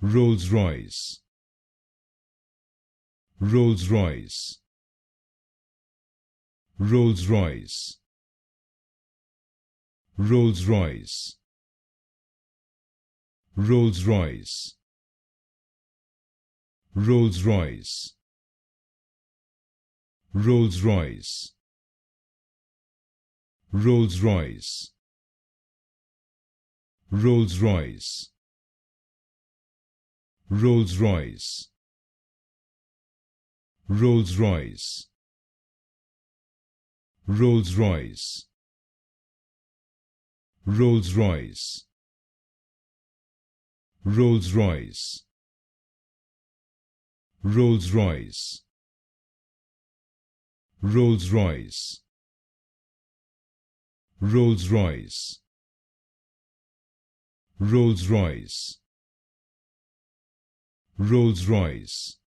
Rolls-Royce, Rolls-Royce, Rolls-Royce, Rolls-Royce, Rolls-Royce, Rolls-Royce, Rolls-Royce, Rolls-Royce, Rolls-Royce, Rolls-Royce, Rolls-Royce, Rolls-Royce, Rolls-Royce, Rolls-Royce, Rolls-Royce, Rolls-Royce, Rolls-Royce, Rolls-Royce, Rolls-Royce,